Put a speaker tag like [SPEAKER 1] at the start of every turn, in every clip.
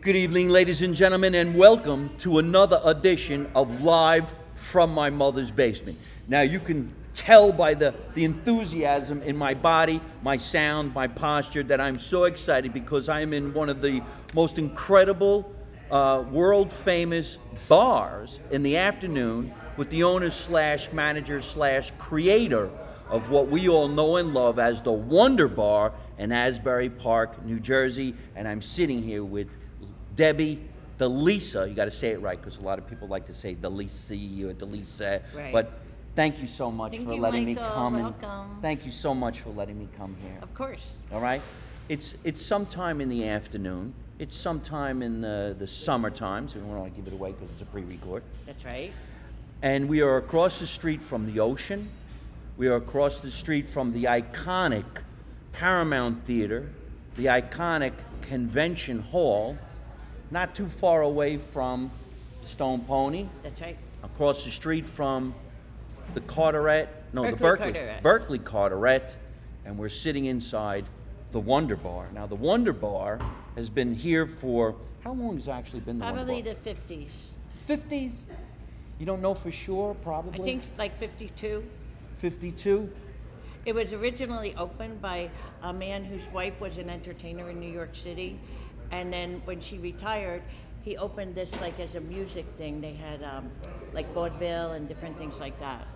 [SPEAKER 1] Good evening, ladies and gentlemen, and welcome to another edition of Live from My Mother's Basement. Now, you can tell by the enthusiasm in my body, my sound, my posture, that I'm so excited because I am in one of the most incredible, world-famous bars in the afternoon with the owner slash manager slash creator of what we all know and love as the Wonder Bar in Asbury Park, New Jersey. And I'm sitting here with Debbie, Delisa. You got to say it right because a lot of people like to say Delisi or Delisa.
[SPEAKER 2] Right.
[SPEAKER 1] But thank you so much for letting me come.
[SPEAKER 2] Welcome.
[SPEAKER 1] Thank you so much for letting me come here.
[SPEAKER 2] Of course.
[SPEAKER 1] All right. It's sometime in the afternoon. It's sometime in the summertime, so we don't want to give it away because it's a pre-record.
[SPEAKER 2] That's right.
[SPEAKER 1] And we are across the street from the ocean. We are across the street from the iconic Paramount Theater, the iconic Convention Hall, not too far away from Stone Pony.
[SPEAKER 2] That's right.
[SPEAKER 1] Across the street from the Carteret, no, the
[SPEAKER 2] Carteret.
[SPEAKER 1] Berkeley Carteret, and we're sitting inside the Wonder Bar. Now, the Wonder Bar has been here for, how long has it actually been the Wonder Bar?
[SPEAKER 2] Probably the 50s.
[SPEAKER 1] 50s? You don't know for sure, probably?
[SPEAKER 2] I think like 52.
[SPEAKER 1] 52?
[SPEAKER 2] It was originally opened by a man whose wife was an entertainer in New York City. And then when she retired, he opened this like as a music thing. They had like vaudeville and different things like that.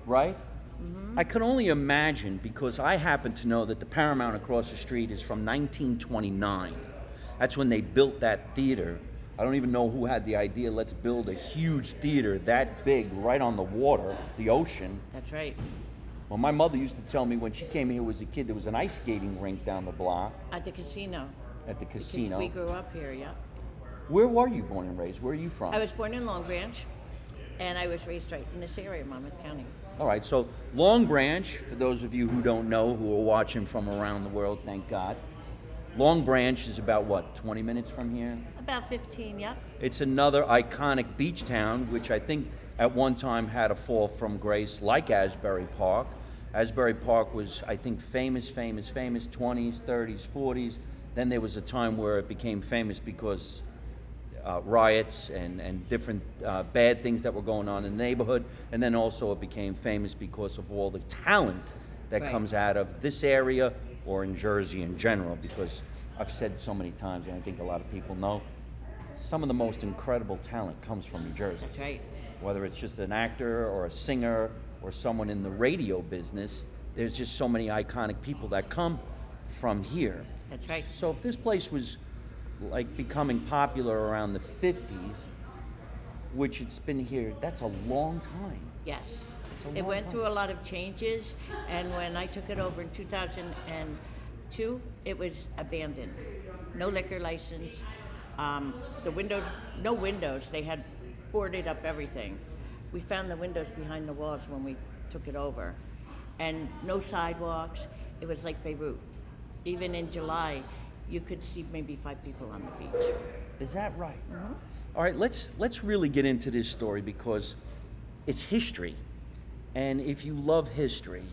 [SPEAKER 1] Right? Mm-hmm. I can only imagine because I happen to know that the Paramount across the street is from 1929. That's when they built that theater. I don't even know who had the idea, let's build a huge theater that big right on the water, the ocean.
[SPEAKER 2] That's right.
[SPEAKER 1] Well, my mother used to tell me when she came here as a kid, there was an ice skating rink down the block.
[SPEAKER 2] At the casino.
[SPEAKER 1] At the casino.
[SPEAKER 2] Because we grew up here, yeah.
[SPEAKER 1] Where were you born and raised? Where are you from?
[SPEAKER 2] I was born in Long Branch, and I was raised right in this area, Monmouth County.
[SPEAKER 1] All right, so Long Branch, for those of you who don't know, who are watching from around the world, thank God. Long Branch is about, what, 20 minutes from here?
[SPEAKER 2] About 15, yep.
[SPEAKER 1] It's another iconic beach town, which I think at one time had a fall from grace like Asbury Park. Asbury Park was, I think, famous, 20s, 30s, 40s. Then there was a time where it became famous because riots and different bad things that were going on in the neighborhood. And then also it became famous because of all the talent that comes out of this area or in Jersey in general, because I've said so many times, and I think a lot of people know, some of the most incredible talent comes from New Jersey.
[SPEAKER 2] That's right.
[SPEAKER 1] Whether it's just an actor or a singer or someone in the radio business, there's just so many iconic people that come from here.
[SPEAKER 2] That's right.
[SPEAKER 1] So if this place was like becoming popular around the 50s, which it's been here, that's a long time.
[SPEAKER 2] Yes.
[SPEAKER 1] It
[SPEAKER 2] went through a lot of changes, and when I took it over in 2002, it was abandoned. No liquor license. The windows, no windows. They had boarded up everything. We found the windows behind the walls when we took it over. And no sidewalks. It was like Beirut. Even in July, you could see maybe 5 people on the beach.
[SPEAKER 1] Is that right?
[SPEAKER 2] Mm-hmm.
[SPEAKER 1] All right, let's really get into this story because it's history. And if you love history,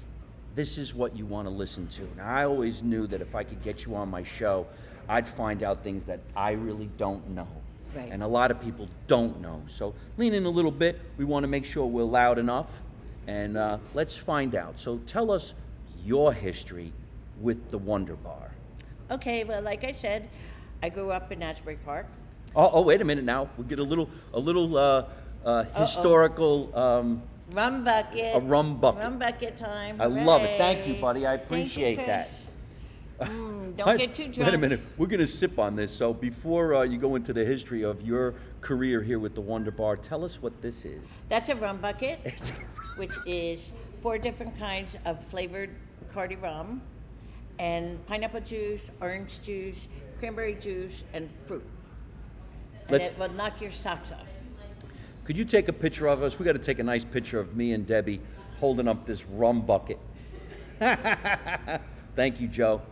[SPEAKER 1] this is what you want to listen to. Now, I always knew that if I could get you on my show, I'd find out things that I really don't know.
[SPEAKER 2] Right.
[SPEAKER 1] And a lot of people don't know. So lean in a little bit. We want to make sure we're loud enough. And let's find out. So tell us your history with the Wonder Bar.
[SPEAKER 2] Okay, well, like I said, I grew up in Asbury Park.
[SPEAKER 1] Oh, wait a minute now. We'll get a little historical...
[SPEAKER 2] Rum bucket.
[SPEAKER 1] A rum bucket.
[SPEAKER 2] Rum bucket time.
[SPEAKER 1] I love it. Thank you, buddy. I appreciate that.
[SPEAKER 2] Don't get too drunk.
[SPEAKER 1] Wait a minute. We're going to sip on this. So before you go into the history of your career here with the Wonder Bar, tell us what this is.
[SPEAKER 2] That's a rum bucket, which is 4 different kinds of flavored Bacardi rum, and pineapple juice, orange juice, cranberry juice, and fruit. And it will knock your socks off.
[SPEAKER 1] Could you take a picture of us? We got to take a nice picture of me and Debbie holding up this rum bucket. Thank you, Joe.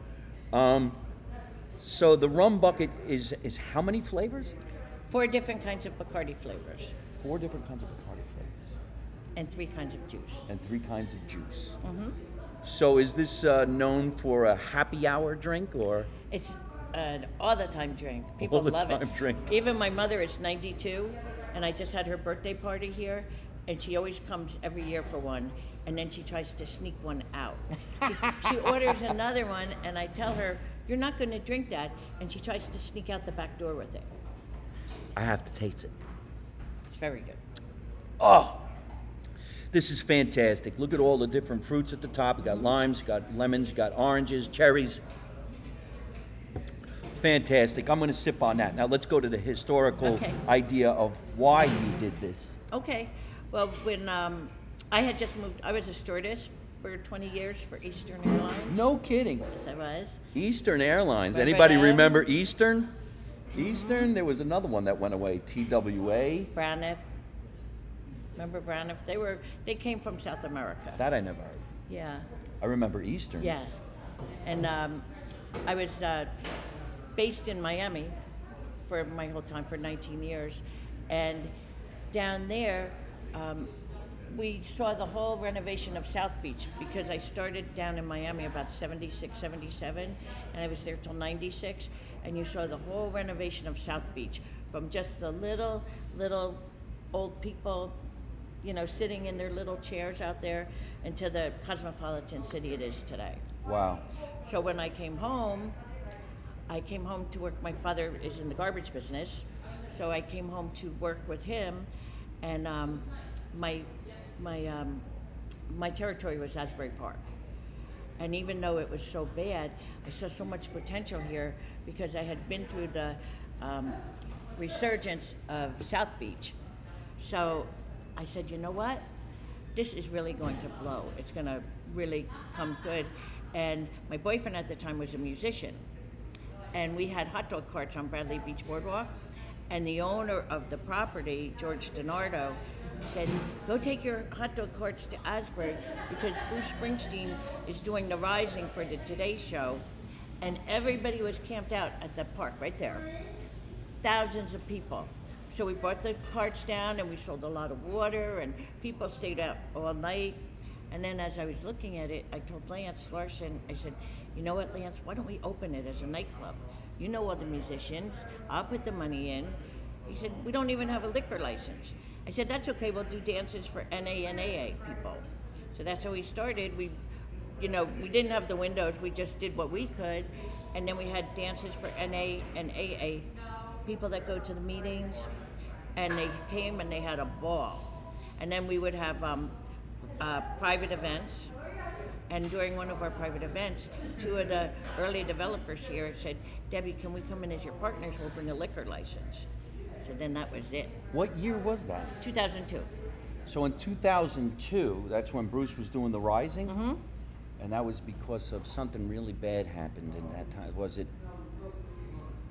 [SPEAKER 1] So the rum bucket is how many flavors?
[SPEAKER 2] 4 different kinds of Bacardi flavors.
[SPEAKER 1] 4 different kinds of Bacardi flavors.
[SPEAKER 2] And 3 kinds of juice.
[SPEAKER 1] And 3 kinds of juice.
[SPEAKER 2] Mm-hmm.
[SPEAKER 1] So is this known for a happy hour drink, or?
[SPEAKER 2] It's all the time drink. People
[SPEAKER 1] All the
[SPEAKER 2] love
[SPEAKER 1] time
[SPEAKER 2] it.
[SPEAKER 1] drink.
[SPEAKER 2] Even my mother is 92, and I just had her birthday party here, and she always comes every year for one, and then she tries to sneak one out. She orders another one, and I tell her, "You're not going to drink that," and she tries to sneak out the back door with it.
[SPEAKER 1] I have to taste it.
[SPEAKER 2] It's very good.
[SPEAKER 1] Oh, this is fantastic. Look at all the different fruits at the top. You got limes, you got lemons, you got oranges, cherries. Fantastic. I'm going to sip on that. Now let's go to the historical idea of why you did this.
[SPEAKER 2] Okay. Well, when I had just moved, I was a stewardess for 20 years for Eastern Airlines.
[SPEAKER 1] No kidding.
[SPEAKER 2] Yes, I was.
[SPEAKER 1] Eastern Airlines.
[SPEAKER 2] Remember
[SPEAKER 1] Anybody
[SPEAKER 2] them?
[SPEAKER 1] remember Eastern? Eastern? There was another one that went away. TWA.
[SPEAKER 2] Braniff. Remember Braniff? They came from South America.
[SPEAKER 1] That I never heard.
[SPEAKER 2] Yeah.
[SPEAKER 1] I remember Eastern.
[SPEAKER 2] Yeah. And I was based in Miami for my whole time, for 19 years. And down there, we saw the whole renovation of South Beach, because I started down in Miami about 76, 77, and I was there till 96. And you saw the whole renovation of South Beach, from just the little old people, you know, sitting in their little chairs out there, into the cosmopolitan city it is today.
[SPEAKER 1] Wow.
[SPEAKER 2] So when I came home to work. My father is in the garbage business, so I came home to work with him, and my territory was Asbury Park. And even though it was so bad, I saw so much potential here, because I had been through the resurgence of South Beach. So I said, you know what? This is really going to blow. It's going to really come good. And my boyfriend at the time was a musician. And we had hot dog carts on Bradley Beach Boardwalk. And the owner of the property, George DiNardo, said, go take your hot dog carts to Asbury, because Bruce Springsteen is doing the Rising for the Today Show. And everybody was camped out at the park right there. Thousands of people. So we brought the carts down, and we sold a lot of water, and people stayed out all night. And then as I was looking at it, I told Lance Larson, I said, you know what, Lance, why don't we open it as a nightclub? You know all the musicians, I'll put the money in. He said, we don't even have a liquor license. I said, that's okay, we'll do dances for NA and AA people. So that's how we started. We didn't have the windows, we just did what we could. And then we had dances for NA and AA, people that go to the meetings, and they came and they had a ball. And then we would have private events. And during one of our private events, two of the early developers here said, Debbie, can we come in as your partners? We'll bring a liquor license. So then that was it.
[SPEAKER 1] What year was that?
[SPEAKER 2] 2002.
[SPEAKER 1] So in 2002, that's when Bruce was doing the Rising?
[SPEAKER 2] Mm-hmm.
[SPEAKER 1] And that was because of something really bad happened in that time. Was it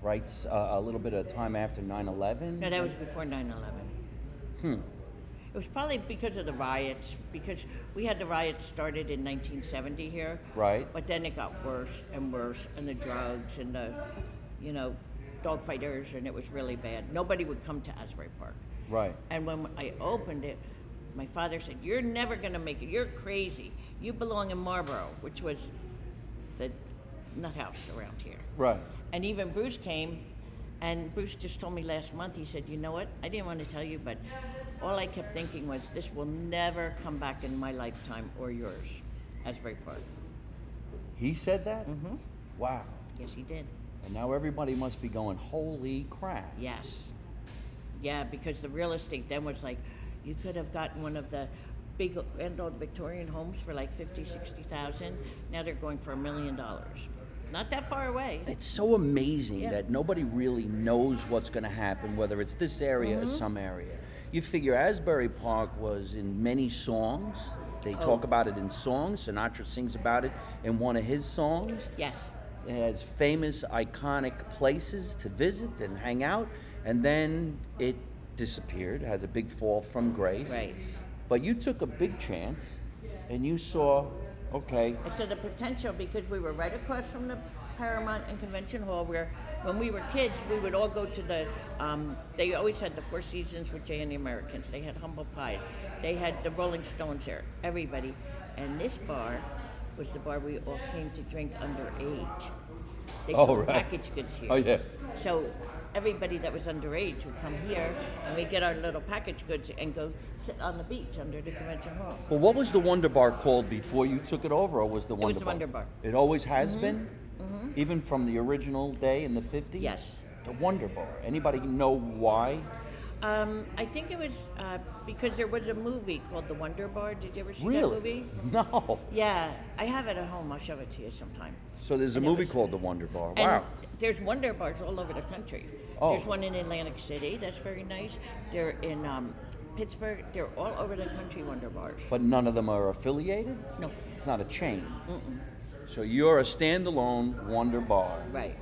[SPEAKER 1] right a little bit of time after 9/11?
[SPEAKER 2] No, that was before 9/11. It was probably because of the riots, because we had the riots started in 1970 here.
[SPEAKER 1] Right.
[SPEAKER 2] But then it got worse and worse, and the drugs and the, dog fighters, and it was really bad. Nobody would come to Asbury Park.
[SPEAKER 1] Right.
[SPEAKER 2] And when I opened it, my father said, you're never going to make it. You're crazy. You belong in Marlboro, which was the nut house around here.
[SPEAKER 1] Right.
[SPEAKER 2] And even Bruce came, and Bruce just told me last month, he said, you know what, I didn't want to tell you, but all I kept thinking was, this will never come back in my lifetime or yours, Asbury Park.
[SPEAKER 1] He said that?
[SPEAKER 2] Mm-hmm.
[SPEAKER 1] Wow.
[SPEAKER 2] Yes, he did.
[SPEAKER 1] And now everybody must be going, holy crap.
[SPEAKER 2] Yes. Yeah, because the real estate then was like, you could have gotten one of the big grand old Victorian homes for like $50,000, $60,000. Now they're going for $1 million. Not that far away.
[SPEAKER 1] It's so amazing that nobody really knows what's going to happen, whether it's this area or some area. You figure Asbury Park was in many songs. They talk about it in songs. Sinatra sings about it in one of his songs.
[SPEAKER 2] Yes.
[SPEAKER 1] It has famous, iconic places to visit and hang out, and then it disappeared, has a big fall from grace.
[SPEAKER 2] Right.
[SPEAKER 1] But you took a big chance, and you saw, okay.
[SPEAKER 2] I saw the potential, because we were right across from the Paramount and Convention Hall, where when we were kids, we would all go to the, they always had the Four Seasons with Jay and the Americans. They had Humble Pie. They had the Rolling Stones there, everybody. And this bar was the bar we all came to drink underage. They
[SPEAKER 1] Oh,
[SPEAKER 2] sold
[SPEAKER 1] right.
[SPEAKER 2] packaged goods here.
[SPEAKER 1] Oh, yeah.
[SPEAKER 2] So everybody that was underage would come here, and we get our little packaged goods and go sit on the beach under the convention hall.
[SPEAKER 1] Well, what was the Wonder Bar called before you took it over, or was the Wonder
[SPEAKER 2] was the
[SPEAKER 1] Bar?
[SPEAKER 2] Wonder Bar.
[SPEAKER 1] It always has been? Even from the original day in the 50s?
[SPEAKER 2] Yes.
[SPEAKER 1] The Wonder Bar. Anybody know why?
[SPEAKER 2] I think it was because there was a movie called The Wonder Bar. Did you ever see that
[SPEAKER 1] Really?
[SPEAKER 2] movie?
[SPEAKER 1] No.
[SPEAKER 2] Yeah, I have it at home. I'll show it to you sometime.
[SPEAKER 1] So there's a
[SPEAKER 2] And it
[SPEAKER 1] movie
[SPEAKER 2] was-
[SPEAKER 1] called The Wonder Bar.
[SPEAKER 2] And
[SPEAKER 1] Wow.
[SPEAKER 2] there's Wonder Bars all over the country.
[SPEAKER 1] Oh.
[SPEAKER 2] There's one in Atlantic City that's very nice. They're in Pittsburgh. They're all over the country, Wonder Bars.
[SPEAKER 1] But none of them are affiliated?
[SPEAKER 2] No,
[SPEAKER 1] It's not a chain.
[SPEAKER 2] mm-mm.
[SPEAKER 1] So you're a standalone Wonder Bar.
[SPEAKER 2] Right.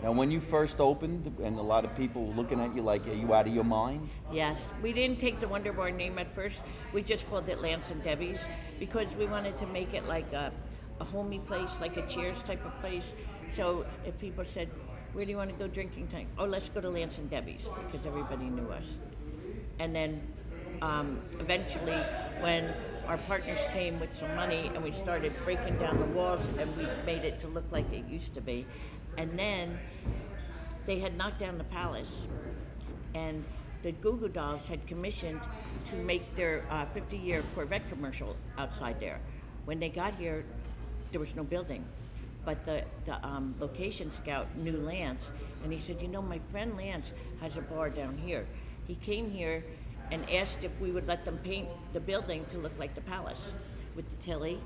[SPEAKER 1] Now, when you first opened, and a lot of people were looking at you like, are you out of your mind?
[SPEAKER 2] Yes, we didn't take the Wonder Bar name at first. We just called it Lance and Debbie's because we wanted to make it like a homey place, like a Cheers type of place. So if people said, where do you want to go drinking time? Oh, let's go to Lance and Debbie's because everybody knew us. And then eventually when our partners came with some money and we started breaking down the walls and we made it to look like it used to be. And then they had knocked down the palace, and the Goo Goo Dolls had commissioned to make their 50-year Corvette commercial outside there. When they got here, there was no building, but the location scout knew Lance, and he said, you know, my friend Lance has a bar down here. He came here and asked if we would let them paint the building to look like the palace with the Tilly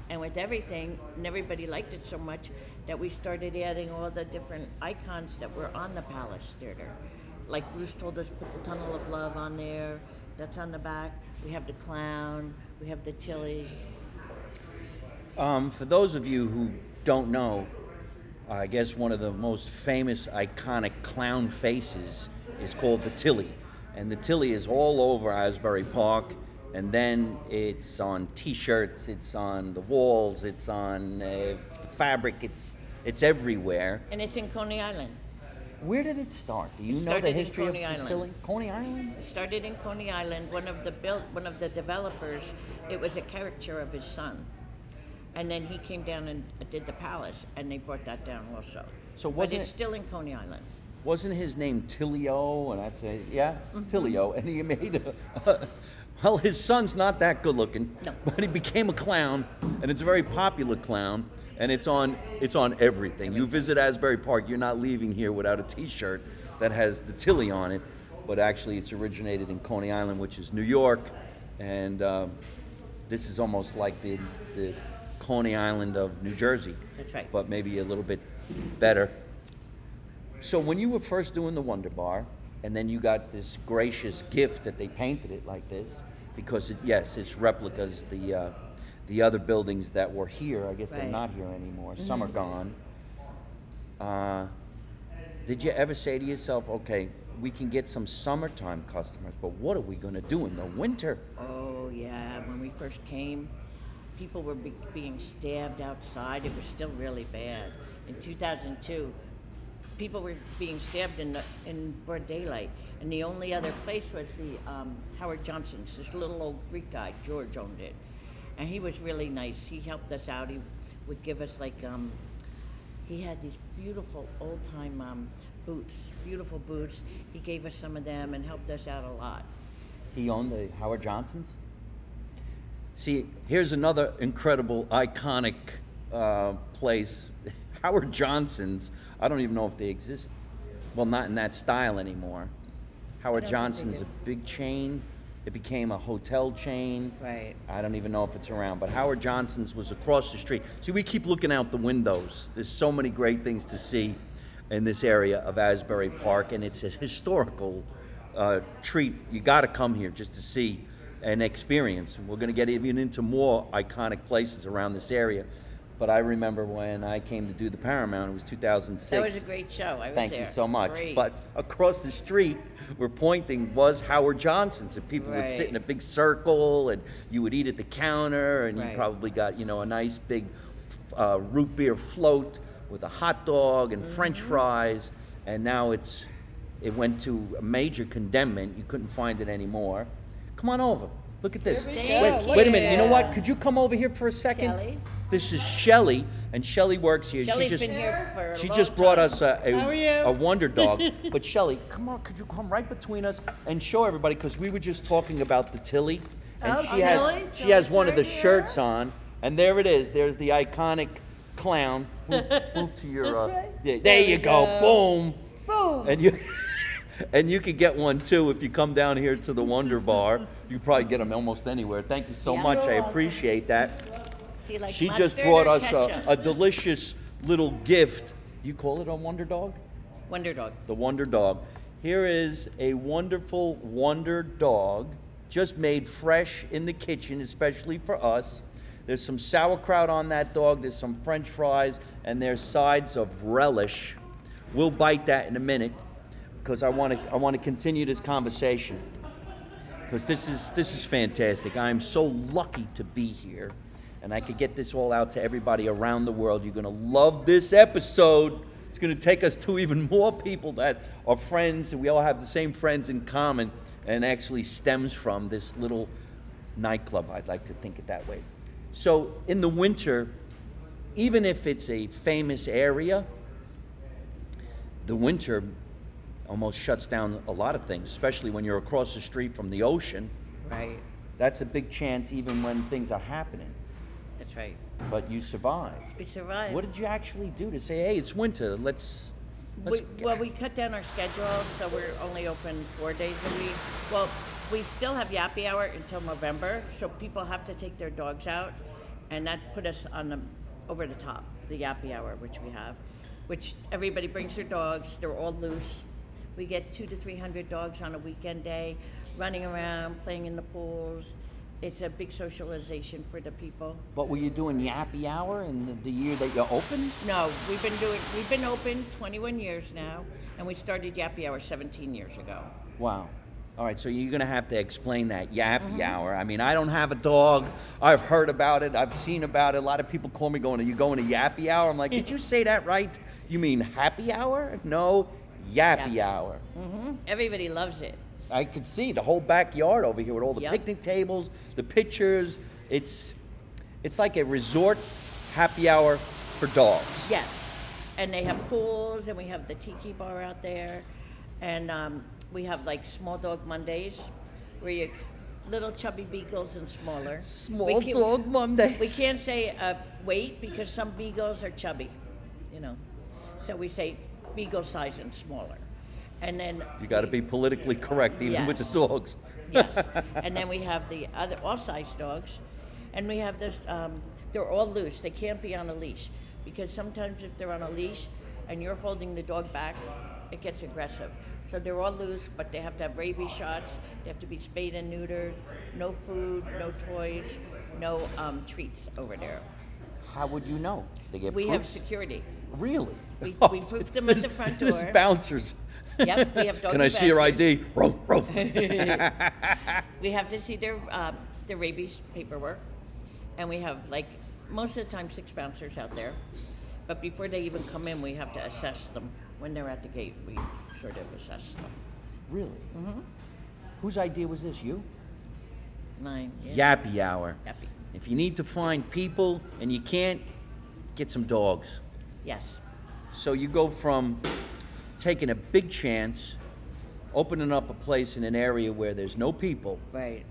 [SPEAKER 2] and with everything, and everybody liked it so much that we started adding all the different icons that were on the Palace Theater. Like Bruce told us, put the Tunnel of Love on there. That's on the back. We have the clown. We have the Tilly.
[SPEAKER 1] For those of you who don't know, I guess one of the most famous, iconic clown faces is called the Tilly. And the Tilly is all over Asbury Park. And then it's on T-shirts, it's on the walls, it's on the fabric, it's everywhere.
[SPEAKER 2] And it's in Coney Island.
[SPEAKER 1] Where did it start? Do you know the
[SPEAKER 2] started in
[SPEAKER 1] history of
[SPEAKER 2] Coney
[SPEAKER 1] the
[SPEAKER 2] Island.
[SPEAKER 1] Tilly? Coney Island?
[SPEAKER 2] It started in Coney Island. One of the developers, it was a caricature of his son. And then he came down and did the palace, and they brought that down also.
[SPEAKER 1] So
[SPEAKER 2] but
[SPEAKER 1] wasn't
[SPEAKER 2] it's still in Coney Island.
[SPEAKER 1] Wasn't his name Tillio? And I'd say, yeah, Tillio. And he made well, his son's not that good looking,
[SPEAKER 2] No.
[SPEAKER 1] but he became a clown, and it's a very popular clown, and it's on everything. You visit Asbury Park, you're not leaving here without a T-shirt that has the Tilly on it, but actually it's originated in Coney Island, which is New York, and this is almost like the Coney Island of New Jersey.
[SPEAKER 2] That's right.
[SPEAKER 1] But maybe a little bit better. So when you were first doing the Wonder Bar, and then you got this gracious gift that they painted it like this, because yes, it's replicas. The other buildings that were here, I guess they're
[SPEAKER 2] Right.
[SPEAKER 1] not here anymore. Some are gone. Did you ever say to yourself, okay, we can get some summertime customers, but what are we going to do in the winter?
[SPEAKER 2] Oh, yeah. When we first came, people were being stabbed outside. It was still really bad. In 2002, people were being stabbed in broad daylight. And the only other place was the Howard Johnson's. This little old Greek guy, George, owned it. And he was really nice. He helped us out. He would give us he had these beautiful old-time boots, beautiful boots. He gave us some of them and helped us out a lot.
[SPEAKER 1] He owned the Howard Johnson's? See, here's another incredible, iconic place. Howard Johnson's, I don't even know if they exist. Well, not in that style anymore. Howard
[SPEAKER 2] think they
[SPEAKER 1] Johnson's
[SPEAKER 2] do.
[SPEAKER 1] a big chain. It became a hotel chain.
[SPEAKER 2] Right.
[SPEAKER 1] I don't even know if it's around, but Howard Johnson's was across the street. See, we keep looking out the windows. There's so many great things to see in this area of Asbury Park, and it's a historical treat. You got to come here just to see and experience. We're going to get even into more iconic places around this area. But I remember when I came to do the Paramount, it was 2006.
[SPEAKER 2] That was a great show. I was
[SPEAKER 1] Thank
[SPEAKER 2] there.
[SPEAKER 1] you so much.
[SPEAKER 2] Great.
[SPEAKER 1] But across the street, we're pointing, was Howard Johnson's. And people would sit
[SPEAKER 2] Right.
[SPEAKER 1] in a big circle, and you would eat at the counter, and you
[SPEAKER 2] Right.
[SPEAKER 1] probably got, a nice big root beer float with a hot dog and French fries. And now it went to a major condemnment. You couldn't find it anymore. Come on over. Look at this.
[SPEAKER 2] Here we go.
[SPEAKER 1] Wait a minute. You know what?
[SPEAKER 2] Yeah.
[SPEAKER 1] Could you come over here for a second?
[SPEAKER 2] Sally?
[SPEAKER 1] This is Shelly, and Shelly works here.
[SPEAKER 2] Shelley's been here for a
[SPEAKER 1] She
[SPEAKER 2] long
[SPEAKER 1] just brought
[SPEAKER 2] time.
[SPEAKER 1] us a Wonder Dog. But Shelly, come on, could you come right between us and show everybody? Because we were just talking about the Tilly, and she has one of the shirts on, and there it is. There's the iconic clown. Move to your. Yeah, there you go. Boom.
[SPEAKER 2] Boom.
[SPEAKER 1] And you. And you could get one too if you come down here to the Wonder Bar. You probably get them almost anywhere. Thank you so much. I appreciate that. She just brought us a delicious little gift. You call it a Wonder Dog?
[SPEAKER 2] Wonder Dog.
[SPEAKER 1] The Wonder Dog. Here is a wonderful Wonder Dog, just made fresh in the kitchen, especially for us. There's some sauerkraut on that dog. There's some French fries, and there's sides of relish. We'll bite that in a minute, because I want to continue this conversation, because this is fantastic. I'm so lucky to be here, and I could get this all out to everybody around the world. You're going to love this episode. It's going to take us to even more people that are friends, and we all have the same friends in common, and actually stems from this little nightclub. I'd like to think it that way. So in the winter, even if it's a famous area, the winter almost shuts down a lot of things, especially when you're across the street from the ocean.
[SPEAKER 2] Right.
[SPEAKER 1] That's a big chance even when things are happening.
[SPEAKER 2] That's right.
[SPEAKER 1] But you survived.
[SPEAKER 2] We survived.
[SPEAKER 1] What did you actually do to say, hey, it's winter, let's
[SPEAKER 2] we cut down our schedule, so we're only open 4 days a week. Well, we still have Yappy Hour until November, so people have to take their dogs out, and that put us on over the top, the Yappy Hour, which everybody brings their dogs, they're all loose. We get 200 to 300 dogs on a weekend day, running around, playing in the pools. It's a big socialization for the people.
[SPEAKER 1] But were you doing Yappy Hour in the year that you opened?
[SPEAKER 2] No, we've been open 21 years now, and we started Yappy Hour 17 years ago.
[SPEAKER 1] Wow. All right, so you're going to have to explain that Yappy Hour. I mean, I don't have a dog. I've heard about it. I've seen about it. A lot of people call me going, are you going to Yappy Hour? I'm like, did you say that right? You mean happy hour? No. Yappy Hour.
[SPEAKER 2] Everybody loves it.
[SPEAKER 1] I could see the whole backyard over here with all the picnic tables, the pictures. It's like a resort happy hour for dogs.
[SPEAKER 2] Yes, and they have pools, and we have the tiki bar out there, and we have like small dog Mondays, where you little chubby beagles and smaller.
[SPEAKER 1] Small dog Mondays.
[SPEAKER 2] We can't say weight because some beagles are chubby, you know. So we say beagle size and smaller. And then
[SPEAKER 1] you got to be politically correct even with the dogs.
[SPEAKER 2] Yes. And then we have the other all size dogs, and we have this. They're all loose. They can't be on a leash, because sometimes if they're on a leash and you're holding the dog back, it gets aggressive. So they're all loose, but they have to have rabies shots. They have to be spayed and neutered. No food, no toys, no treats over there.
[SPEAKER 1] How would you know? They get
[SPEAKER 2] We have security.
[SPEAKER 1] Really?
[SPEAKER 2] We proof them at the front door.
[SPEAKER 1] There's bouncers.
[SPEAKER 2] Yep, we have doggy
[SPEAKER 1] Can I see your ID? Roof, roof.
[SPEAKER 2] We have to see their rabies paperwork, and we have, like, most of the time 6 bouncers out there. But before they even come in, we have to assess them. When they're at the gate, we sort of assess them.
[SPEAKER 1] Really? Whose idea was this? You?
[SPEAKER 2] Mine. Yeah.
[SPEAKER 1] Yappy Hour.
[SPEAKER 2] Yappy.
[SPEAKER 1] If you need to find people and you can't, get some dogs.
[SPEAKER 2] Yes.
[SPEAKER 1] So you go from taking a big chance, opening up a place in an area where there's no people,
[SPEAKER 2] Right.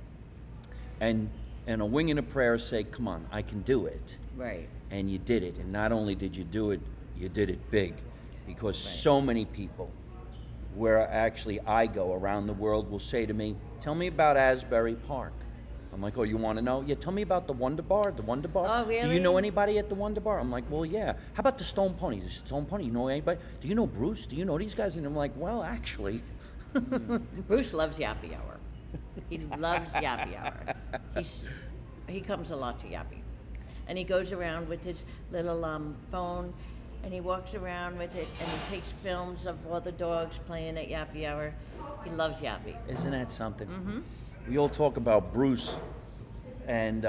[SPEAKER 1] and a wing and a prayer say, come on, I can do it.
[SPEAKER 2] Right.
[SPEAKER 1] And you did it. And not only did you do it, you did it big. Because so many people, where actually I go around the world, will say to me, tell me about Asbury Park. I'm like, oh, you want to know? Yeah, tell me about the Wonder Bar. The Wonder Bar.
[SPEAKER 2] Oh, really?
[SPEAKER 1] Do you know anybody at the Wonder Bar? I'm like, well, yeah. How about the Stone Pony? The Stone Pony, you know anybody? Do you know Bruce? Do you know these guys? And I'm like, well, actually.
[SPEAKER 2] Bruce loves Yappy Hour. He loves Yappy Hour. He comes a lot to Yappy. And he goes around with his little phone, and he walks around with it, and he takes films of all the dogs playing at Yappy Hour. He loves Yappy.
[SPEAKER 1] Isn't that something? We all talk about Bruce, and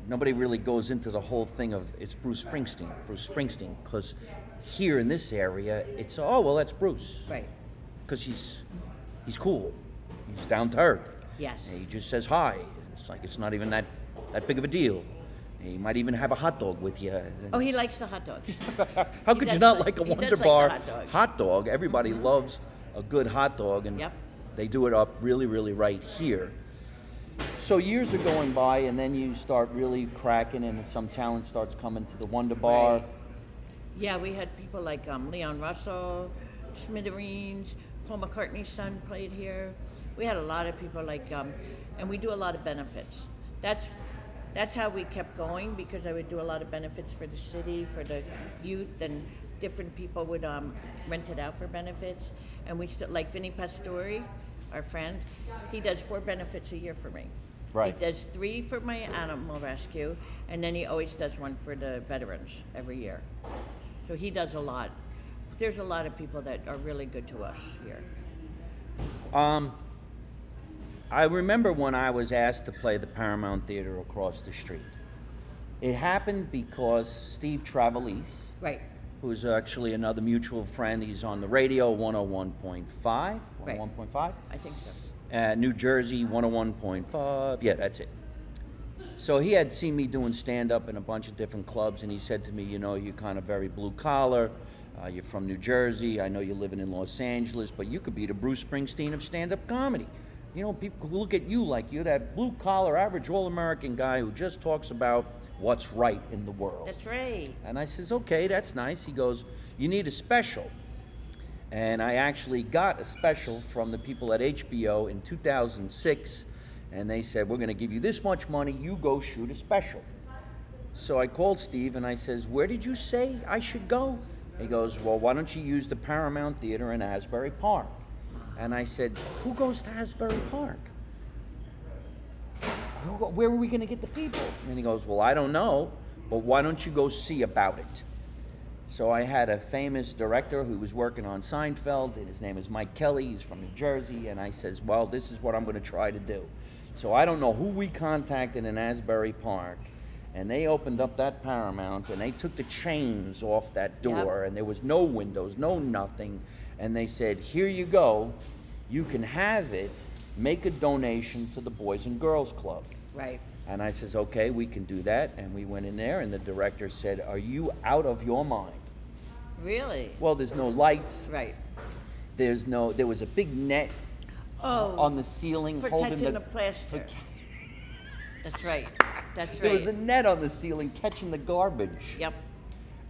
[SPEAKER 1] nobody really goes into the whole thing of it's Bruce Springsteen, because here in this area, it's, oh, well, that's Bruce.
[SPEAKER 2] Right.
[SPEAKER 1] Because he's cool. He's down to earth.
[SPEAKER 2] Yes.
[SPEAKER 1] And he just says hi. It's like it's not even that big of a deal. He might even have a hot dog with you.
[SPEAKER 2] Oh, he likes the hot dogs.
[SPEAKER 1] How could you not like a
[SPEAKER 2] he
[SPEAKER 1] Wonder
[SPEAKER 2] does like
[SPEAKER 1] Bar
[SPEAKER 2] the hot dog.
[SPEAKER 1] hot dog? Everybody loves a good hot dog, and
[SPEAKER 2] Yep.
[SPEAKER 1] they do it up really, really right here. So years are going by, and then you start really cracking, and some talent starts coming to the Wonder Bar.
[SPEAKER 2] Right. Yeah, we had people like Leon Russell, Smithereens, Paul McCartney's son played here. We had a lot of people like, and we do a lot of benefits. That's how we kept going, because I would do a lot of benefits for the city, for the youth, and different people would rent it out for benefits. And we still, like Vinny Pastore, our friend, he does 4 benefits a year for me.
[SPEAKER 1] Right.
[SPEAKER 2] He does 3 for my animal rescue, and then he always does 1 for the veterans every year. So he does a lot. There's a lot of people that are really good to us here.
[SPEAKER 1] I remember when I was asked to play the Paramount Theater across the street. It happened because Steve Travelese,
[SPEAKER 2] Right.
[SPEAKER 1] who's actually another mutual friend, he's on the radio, 101.5,
[SPEAKER 2] Right.
[SPEAKER 1] 101.5.
[SPEAKER 2] I think so.
[SPEAKER 1] New Jersey, 101.5. Yeah, that's it. So he had seen me doing stand-up in a bunch of different clubs, and he said to me, you know, you're kind of very blue-collar. You're from New Jersey. I know you're living in Los Angeles, but you could be the Bruce Springsteen of stand-up comedy. You know, people look at you like you're that blue-collar, average, all-American guy who just talks about what's right in the world.
[SPEAKER 2] That's right.
[SPEAKER 1] And I says, okay, that's nice. He goes, you need a special. And I actually got a special from the people at HBO in 2006, and they said, we're going to give you this much money, you go shoot a special. So I called Steve and I says, where did you say I should go? He goes, well, why don't you use the Paramount Theater in Asbury Park? And I said, who goes to Asbury Park? Where are we going to get the people? And he goes, well, I don't know, but why don't you go see about it? So I had a famous director who was working on Seinfeld, and his name is Mike Kelly. He's from New Jersey, and I says, well, this is what I'm going to try to do. So I don't know who we contacted in Asbury Park, and they opened up that Paramount, and they took the chains off that door,
[SPEAKER 2] Yep.
[SPEAKER 1] and there was no windows, no nothing, and they said, here you go, you can have it, make a donation to the Boys and Girls Club.
[SPEAKER 2] Right.
[SPEAKER 1] And I says, okay, we can do that. And we went in there, and the director said, are you out of your mind?
[SPEAKER 2] Really?
[SPEAKER 1] Well, there's no lights.
[SPEAKER 2] Right.
[SPEAKER 1] There was a big net on the ceiling
[SPEAKER 2] For
[SPEAKER 1] holding
[SPEAKER 2] catching the plaster. That's right. That's right.
[SPEAKER 1] There was a net on the ceiling catching the garbage.
[SPEAKER 2] Yep.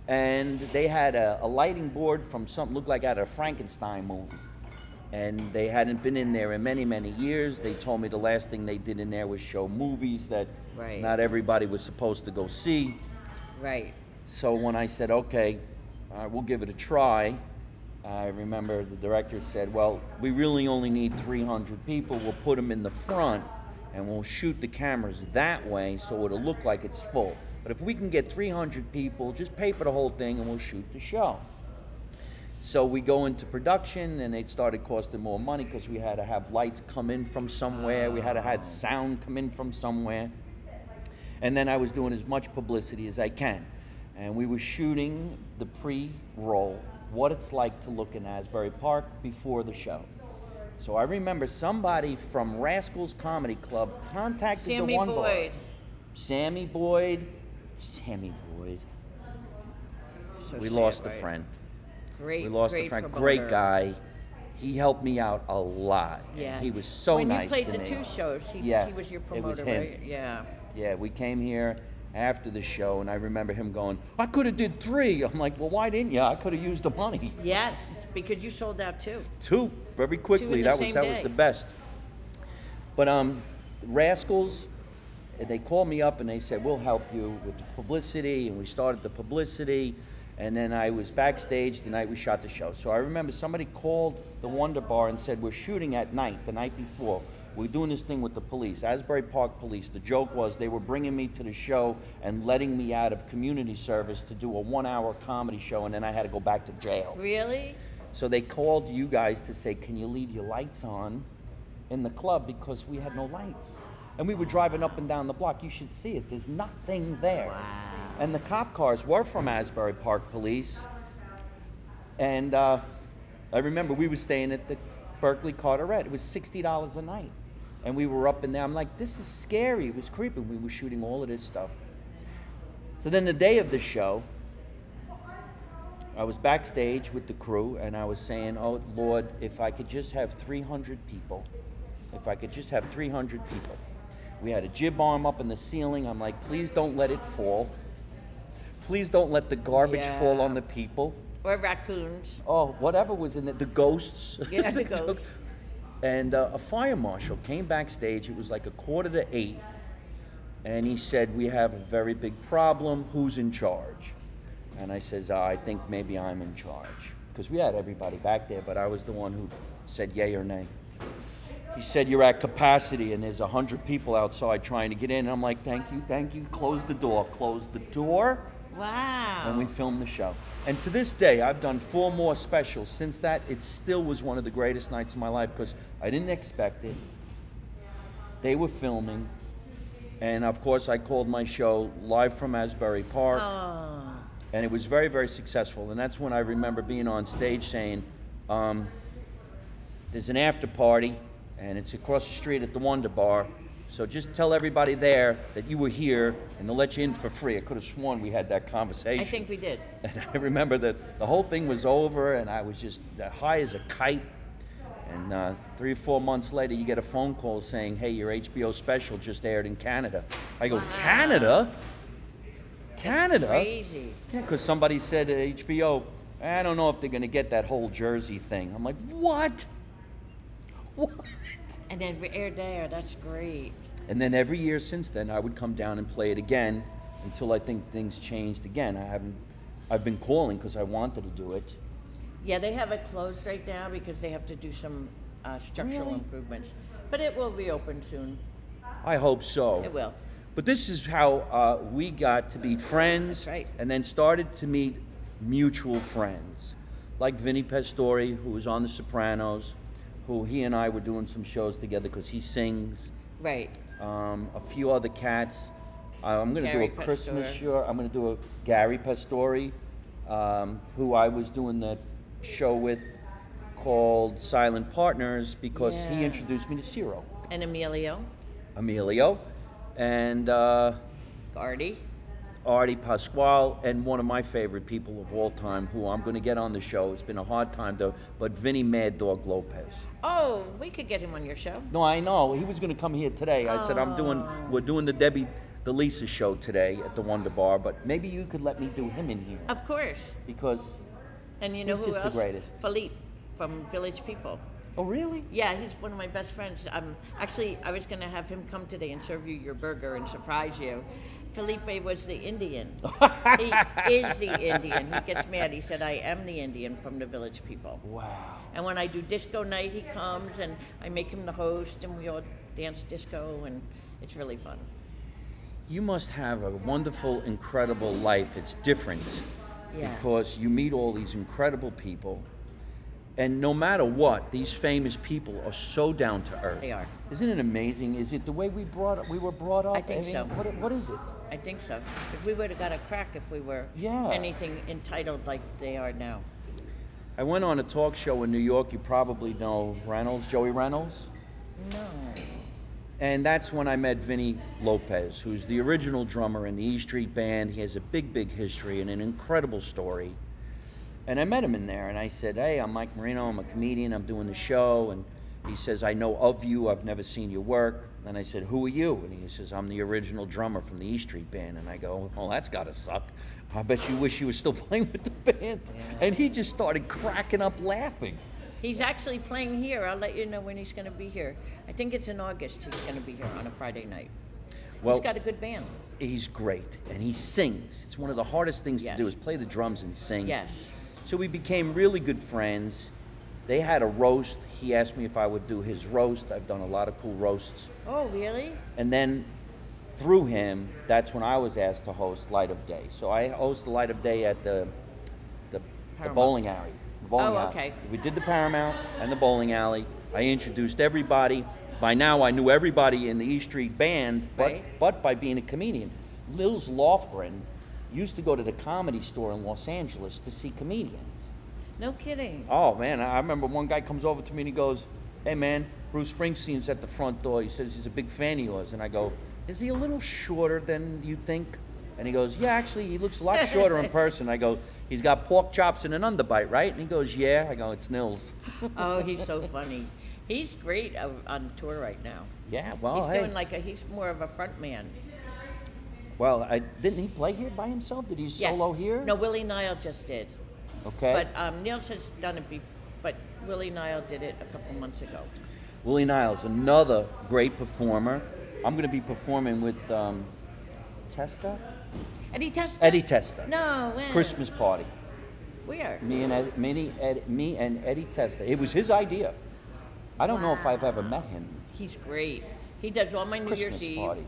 [SPEAKER 1] And they had a lighting board from something looked like out of a Frankenstein movie. And they hadn't been in there in many, many years. They told me the last thing they did in there was show movies that
[SPEAKER 2] Right.
[SPEAKER 1] not everybody was supposed to go see.
[SPEAKER 2] Right.
[SPEAKER 1] So when I said, okay, we'll give it a try, I remember the director said, well, we really only need 300 people. We'll put them in the front, and we'll shoot the cameras that way so it'll look like it's full. But if we can get 300 people, just pay for the whole thing, and we'll shoot the show. So we go into production, and it started costing more money because we had to have lights come in from somewhere. We had to have sound come in from somewhere. And then I was doing as much publicity as I can. And we were shooting the pre-roll, what it's like to look in Asbury Park before the show. So I remember somebody from Rascals Comedy Club contacted
[SPEAKER 2] Sammy
[SPEAKER 1] the One
[SPEAKER 2] Boyd.
[SPEAKER 1] Bar. Sammy Boyd.
[SPEAKER 2] So
[SPEAKER 1] We
[SPEAKER 2] sad,
[SPEAKER 1] lost a
[SPEAKER 2] right?
[SPEAKER 1] friend.
[SPEAKER 2] Great.
[SPEAKER 1] We lost
[SPEAKER 2] great
[SPEAKER 1] a friend.
[SPEAKER 2] promoter.
[SPEAKER 1] Great guy. He helped me out a lot.
[SPEAKER 2] Yeah.
[SPEAKER 1] He was so
[SPEAKER 2] when
[SPEAKER 1] nice to me.
[SPEAKER 2] When you played the 2 shows, he
[SPEAKER 1] Yes,
[SPEAKER 2] was your
[SPEAKER 1] it
[SPEAKER 2] promoter,
[SPEAKER 1] was him.
[SPEAKER 2] right? Yeah.
[SPEAKER 1] Yeah, we came here after the show, and I remember him going, I could have did 3. I'm like, well, why didn't you? I could have used the money.
[SPEAKER 2] Yes, because you sold out too.
[SPEAKER 1] 2, very quickly.
[SPEAKER 2] 2 in the
[SPEAKER 1] That
[SPEAKER 2] same
[SPEAKER 1] was
[SPEAKER 2] day.
[SPEAKER 1] the best. But Rascals, they called me up and they said, we'll help you with the publicity, and we started the publicity. And then I was backstage the night we shot the show. So I remember somebody called the Wonder Bar and said, we're shooting at night, the night before. We're doing this thing with the police, Asbury Park Police. The joke was they were bringing me to the show and letting me out of community service to do a 1-hour comedy show, and then I had to go back to jail.
[SPEAKER 2] Really?
[SPEAKER 1] So they called you guys to say, can you leave your lights on in the club, because we had no lights. And we were driving up and down the block. You should see it. There's nothing there.
[SPEAKER 2] Wow.
[SPEAKER 1] And the cop cars were from Asbury Park Police. And I remember we were staying at the Berkeley Carteret. It was $60 a night. And we were up in there. I'm like, this is scary. It was creepy. We were shooting all of this stuff. So then the day of the show, I was backstage with the crew, and I was saying, oh, Lord, if I could just have 300 people, if I could just have 300 people. We had a jib arm up in the ceiling. I'm like, please don't let it fall. Please don't let the garbage fall on the people.
[SPEAKER 2] Or raccoons.
[SPEAKER 1] Oh, whatever was in it, the ghosts.
[SPEAKER 2] Yeah, the ghosts.
[SPEAKER 1] And a fire marshal came backstage. It was like 7:45, and he said, we have a very big problem. Who's in charge? And I says, I think maybe I'm in charge. Because we had everybody back there, but I was the one who said yay or nay. He said, you're at capacity, and there's 100 people outside trying to get in. And I'm like, thank you. Close the door. Close the door.
[SPEAKER 2] Wow.
[SPEAKER 1] And we filmed the show. And to this day, I've done 4 more specials. Since that, it still was one of the greatest nights of my life because I didn't expect it. They were filming. And of course, I called my show Live from Asbury Park.
[SPEAKER 2] Oh.
[SPEAKER 1] And it was very, very successful. And that's when I remember being on stage saying, there's an after party, and it's across the street at the Wonder Bar. So just tell everybody there that you were here, and they'll let you in for free. I could have sworn we had that conversation.
[SPEAKER 2] I think we did.
[SPEAKER 1] And I remember that the whole thing was over, and I was just high as a kite. And 3 or 4 months later, you get a phone call saying, hey, your HBO special just aired in Canada. I go, wow. Canada? Canada?
[SPEAKER 2] That's crazy.
[SPEAKER 1] Yeah, because somebody said at HBO, I don't know if they're going to get that whole Jersey thing. I'm like, what? What?
[SPEAKER 2] And then we aired there. That's great.
[SPEAKER 1] And then every year since then, I would come down and play it again until I think things changed again. I've been calling because I wanted to do it.
[SPEAKER 2] Yeah, they have it closed right now because they have to do some structural improvements. But it will reopen soon.
[SPEAKER 1] I hope so.
[SPEAKER 2] It will.
[SPEAKER 1] But this is how we got to be friends.
[SPEAKER 2] That's right.
[SPEAKER 1] And then started to meet mutual friends. Like Vinny Pastore, who was on The Sopranos, who he and I were doing some shows together because he sings.
[SPEAKER 2] Right.
[SPEAKER 1] A few other cats. I'm going to do a Christmas show. I'm going to do a Gary Pastore, who I was doing that show with called Silent Partners because he introduced me to Ciro.
[SPEAKER 2] And Emilio.
[SPEAKER 1] And Artie Pasquale, and one of my favorite people of all time who I'm going to get on the show. It's been a hard time though, but Vinny Mad Dog Lopez.
[SPEAKER 2] Oh, we could get him on your show.
[SPEAKER 1] No, I know. He was going to come here today. I said, we're doing the Lisa show today at the Wonder Bar, but maybe you could let me do him in here.
[SPEAKER 2] Of course.
[SPEAKER 1] Because
[SPEAKER 2] and you know
[SPEAKER 1] he's
[SPEAKER 2] who
[SPEAKER 1] just
[SPEAKER 2] else?
[SPEAKER 1] the greatest.
[SPEAKER 2] Philippe from Village People.
[SPEAKER 1] Oh, really?
[SPEAKER 2] Yeah, he's one of my best friends. Actually, I was going to have him come today and serve you your burger and surprise you. Felipe was the Indian. He is the Indian. He gets mad. He said, I am the Indian from the Village People.
[SPEAKER 1] Wow.
[SPEAKER 2] And when I do disco night, he comes and I make him the host and we all dance disco and it's really fun.
[SPEAKER 1] You must have a wonderful, incredible life. It's different because you meet all these incredible people. And no matter what, these famous people are so down to earth.
[SPEAKER 2] They are.
[SPEAKER 1] Isn't it amazing? Is it the way we were brought up?
[SPEAKER 2] I think so.
[SPEAKER 1] What is it?
[SPEAKER 2] I think so. If we would have got a crack if we were anything entitled like they are now.
[SPEAKER 1] I went on a talk show in New York. You probably know Joey Reynolds.
[SPEAKER 2] No.
[SPEAKER 1] And that's when I met Vinny Lopez, who's the original drummer in the E Street Band. He has a big, big history and an incredible story. And I met him in there, and I said, hey, I'm Mike Marino, I'm a comedian, I'm doing the show. And he says, I know of you, I've never seen your work. And I said, who are you? And he says, I'm the original drummer from the E Street Band. And I go, well, that's gotta suck. I bet you wish you were still playing with the band. Yeah. And he just started cracking up laughing.
[SPEAKER 2] He's actually playing here. I'll let you know when he's gonna be here. I think it's in August he's gonna be here on a Friday night. Well, he's got a good band.
[SPEAKER 1] He's great, and he sings. It's one of the hardest things to do is play the drums and sing.
[SPEAKER 2] Yes.
[SPEAKER 1] So we became really good friends. They had a roast. He asked me if I would do his roast. I've done a lot of cool roasts.
[SPEAKER 2] Oh, really?
[SPEAKER 1] And then through him, that's when I was asked to host Light of Day. So I host the Light of Day at the bowling alley.
[SPEAKER 2] Okay.
[SPEAKER 1] We did the Paramount and the bowling alley. I introduced everybody. By now, I knew everybody in the E Street Band, but by being a comedian. Lils Lofgren used to go to the Comedy Store in Los Angeles to see comedians.
[SPEAKER 2] No kidding.
[SPEAKER 1] Oh, man, I remember one guy comes over to me and he goes, hey, man, Bruce Springsteen's at the front door. He says he's a big fan of yours. And I go, is he a little shorter than you think? And he goes, yeah, actually, he looks a lot shorter in person. I go, he's got pork chops and an underbite, right? And he goes, yeah. I go, it's Nils.
[SPEAKER 2] Oh, he's so funny. He's great on tour right now.
[SPEAKER 1] Yeah, well,
[SPEAKER 2] He's
[SPEAKER 1] hey.
[SPEAKER 2] doing he's more of a front man.
[SPEAKER 1] Well, didn't he play here by himself? Did he solo here?
[SPEAKER 2] No, Willie Nile just did.
[SPEAKER 1] Okay.
[SPEAKER 2] But Nils has done it before, but Willie Nile did it a couple months ago.
[SPEAKER 1] Willie Niles, another great performer. I'm going to be performing with Testa?
[SPEAKER 2] Eddie Testa?
[SPEAKER 1] Eddie Testa.
[SPEAKER 2] No, when?
[SPEAKER 1] Christmas party.
[SPEAKER 2] Where?
[SPEAKER 1] Me and Eddie Testa. It was his idea. I don't know if I've ever met him.
[SPEAKER 2] He's great. He does all my New
[SPEAKER 1] Christmas
[SPEAKER 2] Year's Eve.
[SPEAKER 1] party.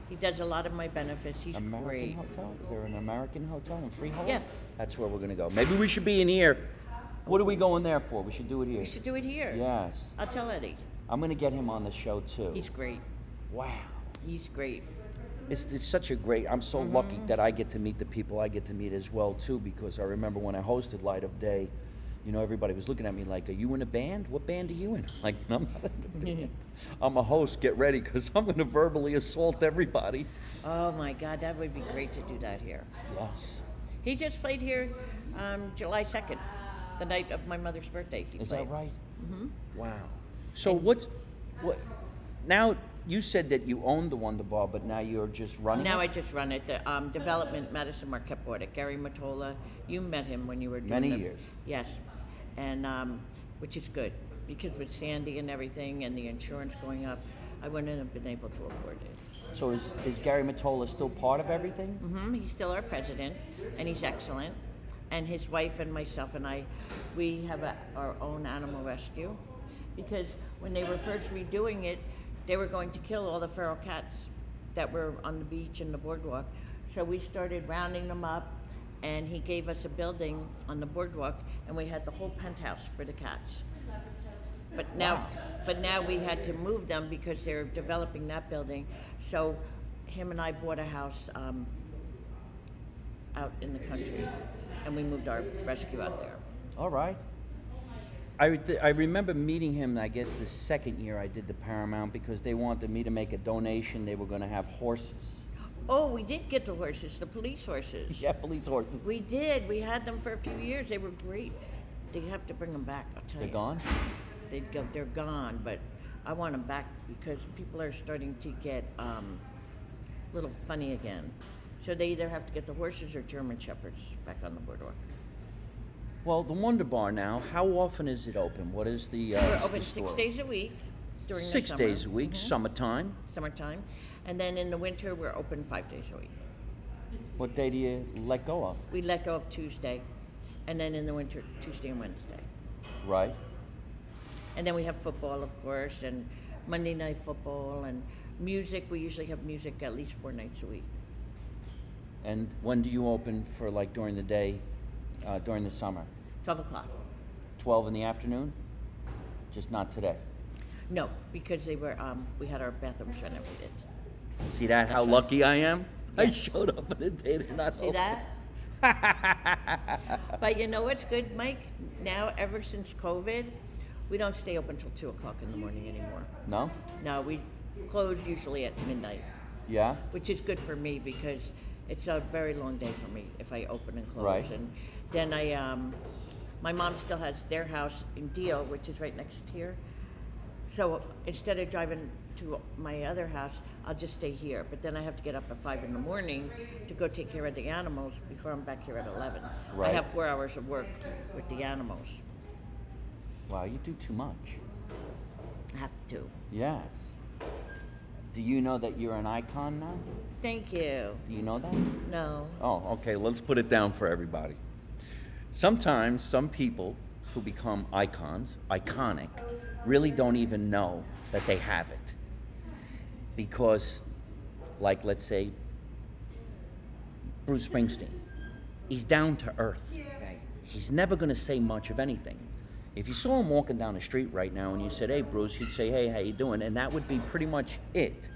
[SPEAKER 2] He does a lot of my benefits. He's
[SPEAKER 1] American
[SPEAKER 2] great.
[SPEAKER 1] Hotel? Is there an American Hotel in Freehold?
[SPEAKER 2] Yeah.
[SPEAKER 1] That's where we're going to go. Maybe we should be in here. What are we going there for? We should do it here.
[SPEAKER 2] We should do it here.
[SPEAKER 1] Yes.
[SPEAKER 2] I'll tell Eddie.
[SPEAKER 1] I'm going to get him on the show too.
[SPEAKER 2] He's great.
[SPEAKER 1] Wow.
[SPEAKER 2] He's great.
[SPEAKER 1] It's such a great, I'm so lucky that I get to meet the people I get to meet as well too, because I remember when I hosted Light of Day, you know, everybody was looking at me like, are you in a band? What band are you in? I'm like, I'm not in a band. I'm a host, get ready, because I'm going to verbally assault everybody.
[SPEAKER 2] Oh my God, that would be great to do that here.
[SPEAKER 1] Yes.
[SPEAKER 2] He just played here July 2nd, the night of my mother's birthday.
[SPEAKER 1] Is that right?
[SPEAKER 2] Mm-hmm.
[SPEAKER 1] Wow. So what, now you said that you owned the Wonder Bar, but now you're just running
[SPEAKER 2] Now
[SPEAKER 1] it?
[SPEAKER 2] I just run it. The development, Madison Marquette bought it. Gary Mottola, you met him when you were doing
[SPEAKER 1] Many years.
[SPEAKER 2] Yes, and which is good because with Sandy and everything and the insurance going up, I wouldn't have been able to afford it.
[SPEAKER 1] So is Gary Mottola still part of everything?
[SPEAKER 2] Mm-hmm. He's still our president, and he's excellent. And his wife and myself and I, we have our own animal rescue because when they were first redoing it, they were going to kill all the feral cats that were on the beach and the boardwalk. So we started rounding them up, and he gave us a building on the boardwalk, and we had the whole penthouse for the cats. But now we had to move them because they're developing that building. So him and I bought a house out in the country, and we moved our rescue out there.
[SPEAKER 1] All right. I remember meeting him, I guess, the second year I did the Paramount because they wanted me to make a donation. They were going to have horses.
[SPEAKER 2] Oh, we did get the horses, the police horses.
[SPEAKER 1] Yeah, police horses.
[SPEAKER 2] We did. We had them for a few years. They were great. They have to bring them back, I'll tell you.
[SPEAKER 1] They're gone?
[SPEAKER 2] They're gone, but I want them back because people are starting to get a little funny again. So they either have to get the horses or German Shepherds back on the boardwalk.
[SPEAKER 1] Well, the Wonder Bar now, how often is it open? What is the
[SPEAKER 2] We're open
[SPEAKER 1] the
[SPEAKER 2] 6
[SPEAKER 1] store?
[SPEAKER 2] days a week during the
[SPEAKER 1] 6
[SPEAKER 2] summer.
[SPEAKER 1] days a week, summertime.
[SPEAKER 2] Summertime. And then in the winter, we're open 5 days a week.
[SPEAKER 1] What day do you let go of?
[SPEAKER 2] We let go of Tuesday, and then in the winter, Tuesday and Wednesday.
[SPEAKER 1] Right.
[SPEAKER 2] And then we have football, of course, and Monday night football, and music. We usually have music at least 4 nights a week.
[SPEAKER 1] And when do you open for, like, during the day, during the summer?
[SPEAKER 2] 12 o'clock.
[SPEAKER 1] 12 in the afternoon? Just not today.
[SPEAKER 2] No, because they were, we had our bathrooms renovated.
[SPEAKER 1] See that, how lucky I am? I showed up on a day they're not
[SPEAKER 2] See
[SPEAKER 1] open.
[SPEAKER 2] that? But you know what's good, Mike? Now, ever since COVID, we don't stay open till 2 o'clock in the morning anymore.
[SPEAKER 1] No?
[SPEAKER 2] No, we close usually at midnight,
[SPEAKER 1] Yeah?
[SPEAKER 2] which is good for me because it's a very long day for me if I open and close.
[SPEAKER 1] Right.
[SPEAKER 2] And then my mom still has their house in Deal, which is right next here. So instead of driving to my other house, I'll just stay here. But then I have to get up at 5 in the morning to go take care of the animals before I'm back here at 11.
[SPEAKER 1] Right.
[SPEAKER 2] I have 4 hours of work with the animals.
[SPEAKER 1] Wow, you do too much.
[SPEAKER 2] I have to.
[SPEAKER 1] Yes. Do you know that you're an icon now?
[SPEAKER 2] Thank you.
[SPEAKER 1] Do you know that?
[SPEAKER 2] No.
[SPEAKER 1] Oh, okay, let's put it down for everybody. Sometimes some people who become icons, iconic, really don't even know that they have it. Because, like, let's say, Bruce Springsteen, he's down to earth.
[SPEAKER 2] Right.
[SPEAKER 1] He's never going to say much of anything. If you saw him walking down the street right now and you said, hey, Bruce, he'd say, hey, how you doing? And that would be pretty much it.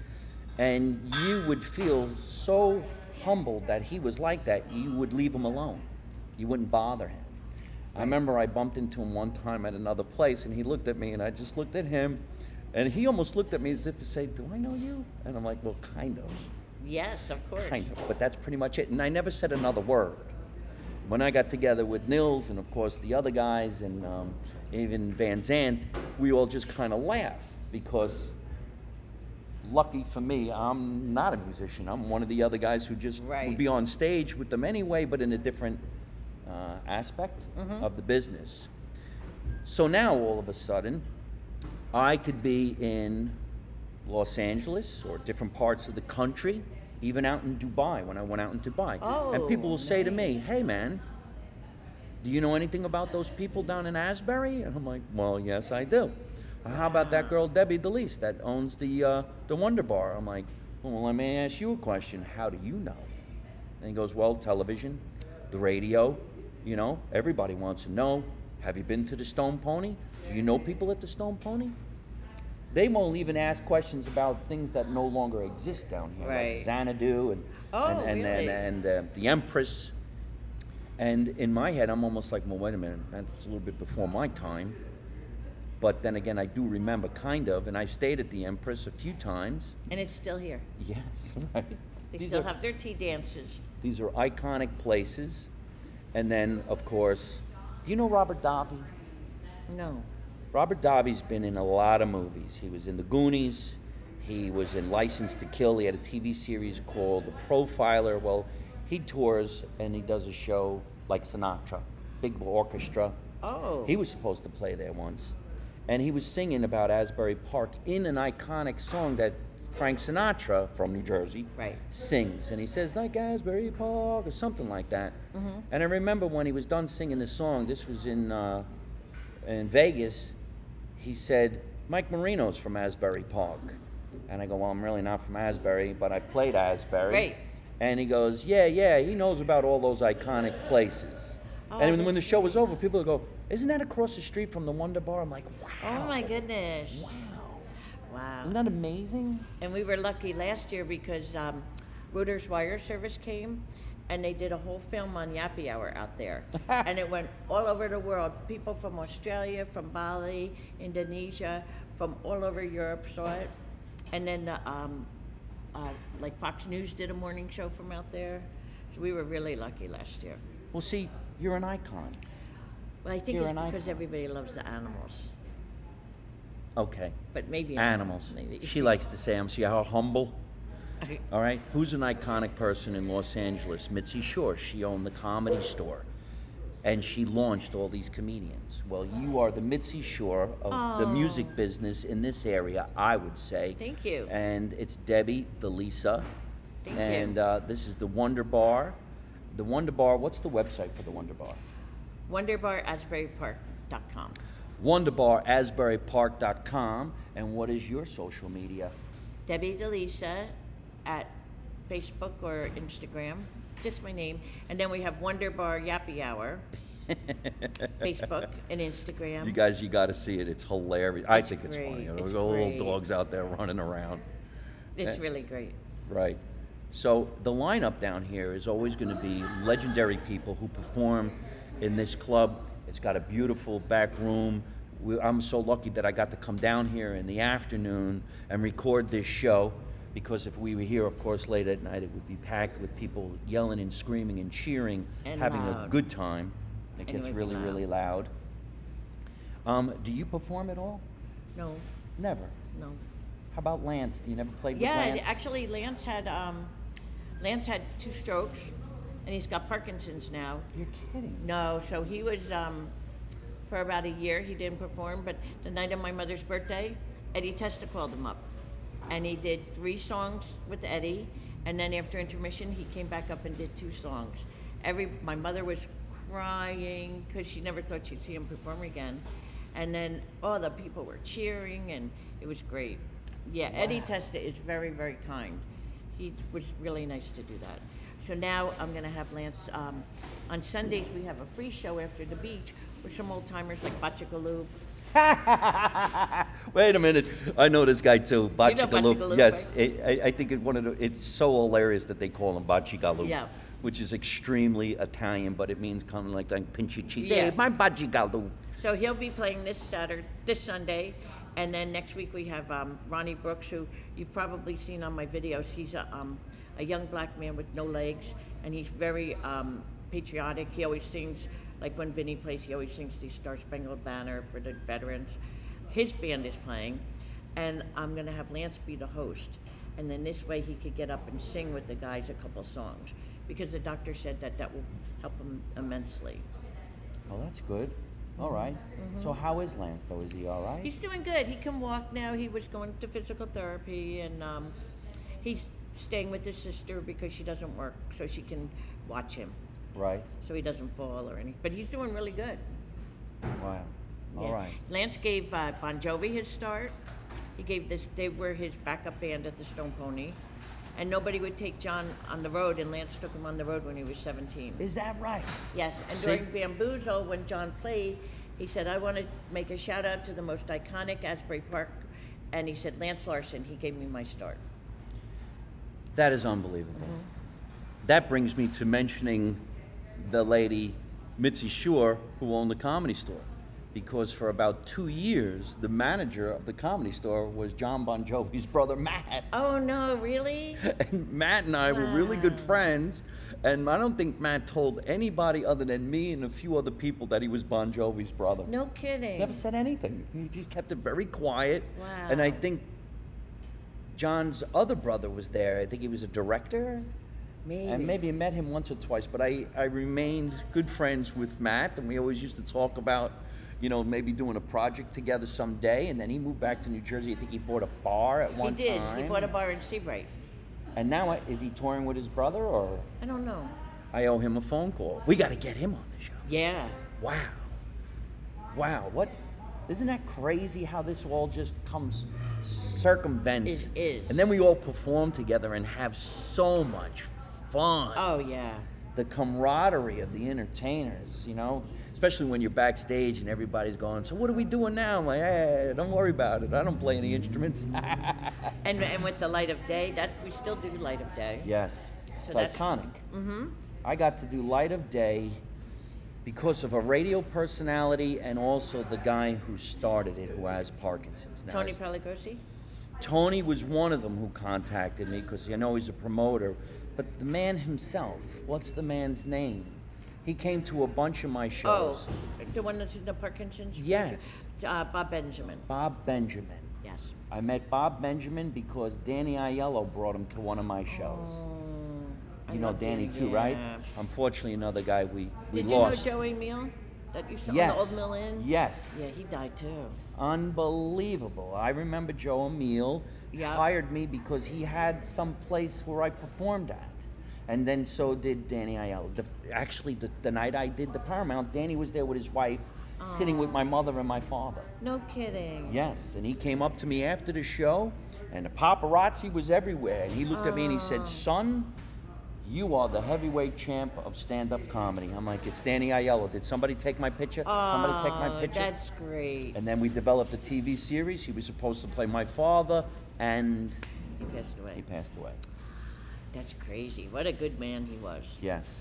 [SPEAKER 1] And you would feel so humbled that he was like that, you would leave him alone. You wouldn't bother him. I remember I bumped into him one time at another place, and he looked at me, and I just looked at him, and he almost looked at me as if to say, do I know you? And I'm like, well, kind of.
[SPEAKER 2] Yes, of course.
[SPEAKER 1] Kind of, but that's pretty much it. And I never said another word. When I got together with Nils and, of course, the other guys and even Van Zandt, we all just kind of laugh because, lucky for me, I'm not a musician. I'm one of the other guys who just would be on stage with them anyway, but in a different aspect of the business. So now, all of a sudden, I could be in Los Angeles or different parts of the country, even out in Dubai, when I went out in Dubai.
[SPEAKER 2] Oh,
[SPEAKER 1] and people will say to me, hey man, do you know anything about those people down in Asbury? And I'm like, well, yes, I do. How about that girl, Debbie DeLise, that owns the Wonder Bar? I'm like, well, let me ask you a question. How do you know? And he goes, well, television, the radio, you know, everybody wants to know. Have you been to the Stone Pony? Do you know people at the Stone Pony? They won't even ask questions about things that no longer exist down here, like Xanadu and the Empress. And in my head, I'm almost like, well, wait a minute, that's a little bit before my time. But then again, I do remember, kind of, and I stayed at the Empress a few times.
[SPEAKER 2] And it's still here.
[SPEAKER 1] Yes, right.
[SPEAKER 2] They still have their tea dances.
[SPEAKER 1] These are iconic places. And then, of course, do you know Robert Davi?
[SPEAKER 2] No.
[SPEAKER 1] Robert Davi's been in a lot of movies. He was in The Goonies. He was in License to Kill. He had a TV series called The Profiler. Well, he tours and he does a show like Sinatra, big orchestra.
[SPEAKER 2] Oh.
[SPEAKER 1] He was supposed to play there once. And he was singing about Asbury Park in an iconic song that Frank Sinatra from New Jersey sings. And he says, like Asbury Park or something like that. And I remember when he was done singing the song, this was in Vegas, he said, Mike Marino's from Asbury Park. And I go, well, I'm really not from Asbury, but I played Asbury.
[SPEAKER 2] Right.
[SPEAKER 1] And he goes, yeah, he knows about all those iconic places.
[SPEAKER 2] Oh,
[SPEAKER 1] and when the show was over, people would go, isn't that across the street from the Wonder Bar? I'm like, wow.
[SPEAKER 2] Oh, my goodness.
[SPEAKER 1] Wow.
[SPEAKER 2] Wow.
[SPEAKER 1] Isn't that amazing?
[SPEAKER 2] And we were lucky last year because Reuters Wire Service came and they did a whole film on Yappy Hour out there. And it went all over the world. People from Australia, from Bali, Indonesia, from all over Europe saw it. And then like Fox News did a morning show from out there. So we were really lucky last year.
[SPEAKER 1] Well, see, you're an icon.
[SPEAKER 2] Well, I think
[SPEAKER 1] You're
[SPEAKER 2] it's
[SPEAKER 1] an
[SPEAKER 2] because
[SPEAKER 1] icon.
[SPEAKER 2] everybody loves the animals.
[SPEAKER 1] Okay.
[SPEAKER 2] But maybe
[SPEAKER 1] Animals.
[SPEAKER 2] Maybe.
[SPEAKER 1] She likes to say, see how humble? All right. Who's an iconic person in Los Angeles? Mitzi Shore. She owned the Comedy Store. And she launched all these comedians. Well, you are the Mitzi Shore of the music business in this area, I would say.
[SPEAKER 2] Thank you.
[SPEAKER 1] And it's Debbie, the Lisa.
[SPEAKER 2] Thank you.
[SPEAKER 1] And this is the Wonder Bar. The Wonder Bar, what's the website for the Wonder Bar?
[SPEAKER 2] WonderBarAsburyPark.com.
[SPEAKER 1] WonderBarAsburyPark.com. And what is your social media?
[SPEAKER 2] Debbie DeLisa at Facebook or Instagram, just my name. And then we have Wonder Bar Yappy Hour, Facebook and Instagram.
[SPEAKER 1] You guys, you got to see it. It's hilarious. I think it's
[SPEAKER 2] great.
[SPEAKER 1] funny.
[SPEAKER 2] It's
[SPEAKER 1] There's little
[SPEAKER 2] great.
[SPEAKER 1] dogs out there running around.
[SPEAKER 2] It's really great.
[SPEAKER 1] Right. So the lineup down here is always going to be legendary people who perform in this club. It's got a beautiful back room. I'm so lucky that I got to come down here in the afternoon and record this show, because if we were here, of course, late at night, it would be packed with people yelling and screaming and cheering,
[SPEAKER 2] And
[SPEAKER 1] having
[SPEAKER 2] loud.
[SPEAKER 1] a good time. It
[SPEAKER 2] And
[SPEAKER 1] gets
[SPEAKER 2] it would
[SPEAKER 1] really,
[SPEAKER 2] be
[SPEAKER 1] really loud. Do you perform at all?
[SPEAKER 2] No,
[SPEAKER 1] Never.
[SPEAKER 2] no.
[SPEAKER 1] How about Lance? Do you never play with
[SPEAKER 2] Yeah,
[SPEAKER 1] Lance?
[SPEAKER 2] actually, Lance had 2 strokes, and he's got Parkinson's now.
[SPEAKER 1] You're kidding.
[SPEAKER 2] No, so he was for about a year. He didn't perform, but the night of my mother's birthday, Eddie Testa called him up, and he did 3 songs with Eddie, and then after intermission, he came back up and did 2 songs. My mother was crying because she never thought she'd see him perform again, and then all the people were cheering, and it was great. Yeah,
[SPEAKER 1] Wow.
[SPEAKER 2] Eddie Testa is very, very kind. He was really nice to do that. So now I'm going to have Lance. On Sundays, we have a free show after the beach with some old timers like Bachigaloop.
[SPEAKER 1] Wait a minute. I know this guy too. Bachigaloop.
[SPEAKER 2] Bachigaloop,
[SPEAKER 1] Yes.
[SPEAKER 2] right?
[SPEAKER 1] I think it's so hilarious that they call him Bachigaloop.
[SPEAKER 2] Yeah.
[SPEAKER 1] Which is extremely Italian, but it means kind of like pinch your cheeks.
[SPEAKER 2] Yeah.
[SPEAKER 1] Hey, my Bachigaloop.
[SPEAKER 2] So he'll be playing this Sunday, and then next week we have Ronnie Brooks, who you've probably seen on my videos. He's a a young black man with no legs, and he's very patriotic. He always sings, like when Vinny plays, he always sings the Star Spangled Banner for the veterans. His band is playing, and I'm going to have Lance be the host. And then this way he could get up and sing with the guys a couple songs, because the doctor said that that will help him immensely.
[SPEAKER 1] Oh, that's good. All right. So how is Lance, though? Is he all right?
[SPEAKER 2] He's doing good. He can walk now. He was going to physical therapy, and he's staying with his sister because she doesn't work, so she can watch him,
[SPEAKER 1] Right.
[SPEAKER 2] so he doesn't fall or anything. But he's doing really good.
[SPEAKER 1] Wow. All
[SPEAKER 2] Yeah.
[SPEAKER 1] right.
[SPEAKER 2] Lance gave Bon Jovi his start. He gave this. They were his backup band at the Stone Pony, and nobody would take John on the road, and Lance took him on the road when he was 17.
[SPEAKER 1] Is that right?
[SPEAKER 2] Yes, and
[SPEAKER 1] See?
[SPEAKER 2] during Bamboozle, when John played, he said, "I want to make a shout out to the most iconic Asbury Park," and he said, "Lance Larson, he gave me my start."
[SPEAKER 1] That is unbelievable. That brings me to mentioning the lady, Mitzi Shore, who owned the Comedy Store. Because for about 2 years, the manager of the Comedy Store was John Bon Jovi's brother, Matt.
[SPEAKER 2] Oh no, really?
[SPEAKER 1] And Matt and I were really good friends. And I don't think Matt told anybody other than me and a few other people that he was Bon Jovi's brother.
[SPEAKER 2] No kidding.
[SPEAKER 1] Never said anything. He just kept it very quiet.
[SPEAKER 2] Wow.
[SPEAKER 1] And I think John's other brother was there. I think he was a director.
[SPEAKER 2] Maybe.
[SPEAKER 1] And maybe I met him once or twice, but I remained good friends with Matt, and we always used to talk about, you know, maybe doing a project together someday. And then he moved back to New Jersey. I think he bought a bar at one time.
[SPEAKER 2] He did. He bought a bar in Seabright.
[SPEAKER 1] And now, is he touring with his brother, or?
[SPEAKER 2] I don't know.
[SPEAKER 1] I owe him a phone call. We got to get him on the show.
[SPEAKER 2] Yeah.
[SPEAKER 1] Wow. Wow. What? Isn't that crazy how this all just comes, circumvents?
[SPEAKER 2] It is.
[SPEAKER 1] And then we all perform together and have so much fun.
[SPEAKER 2] Oh yeah.
[SPEAKER 1] The camaraderie of the entertainers, you know, especially when you're backstage and everybody's going, "So what are we doing now?" I'm like, "Hey, don't worry about it. I don't play any instruments."
[SPEAKER 2] And with the Light of Day, that we still do Light of Day.
[SPEAKER 1] Yes,
[SPEAKER 2] So
[SPEAKER 1] it's
[SPEAKER 2] that's-
[SPEAKER 1] iconic.
[SPEAKER 2] Mm-hmm.
[SPEAKER 1] I got to do Light of Day because of a radio personality and also the guy who started it, who has Parkinson's now.
[SPEAKER 2] Tony Palagosi?
[SPEAKER 1] Tony was one of them who contacted me because I know he's a promoter. But the man himself, what's the man's name? He came to a bunch of my shows.
[SPEAKER 2] Oh, the one that's in the Parkinson's?
[SPEAKER 1] Yes.
[SPEAKER 2] Bob Benjamin.
[SPEAKER 1] Bob Benjamin.
[SPEAKER 2] Yes.
[SPEAKER 1] I met Bob Benjamin because Danny Aiello brought him to one of my shows.
[SPEAKER 2] I
[SPEAKER 1] You know
[SPEAKER 2] love
[SPEAKER 1] Danny too,
[SPEAKER 2] yeah.
[SPEAKER 1] right? Unfortunately, another guy we
[SPEAKER 2] Did
[SPEAKER 1] lost.
[SPEAKER 2] you know Joey Meal? That used to
[SPEAKER 1] Yes.
[SPEAKER 2] own the Old Mill Inn?
[SPEAKER 1] Yes.
[SPEAKER 2] Yeah, he died too.
[SPEAKER 1] Unbelievable. I remember Joe Emile
[SPEAKER 2] Yeah.
[SPEAKER 1] hired me because he had some place where I performed at. And then so did Danny Aiello. Actually, the night I did the Paramount, Danny was there with his wife, sitting with my mother and my father.
[SPEAKER 2] No kidding.
[SPEAKER 1] Yes, and he came up to me after the show, and the paparazzi was everywhere. And he looked at me and he said, "Son, you are the heavyweight champ of stand-up comedy." I'm like, "It's Danny Aiello. Did somebody take my picture? Somebody take my picture?"
[SPEAKER 2] That's great.
[SPEAKER 1] And then we developed a TV series. He was supposed to play my father, and
[SPEAKER 2] He passed away.
[SPEAKER 1] he passed away.
[SPEAKER 2] That's crazy. What a good man he was.
[SPEAKER 1] Yes.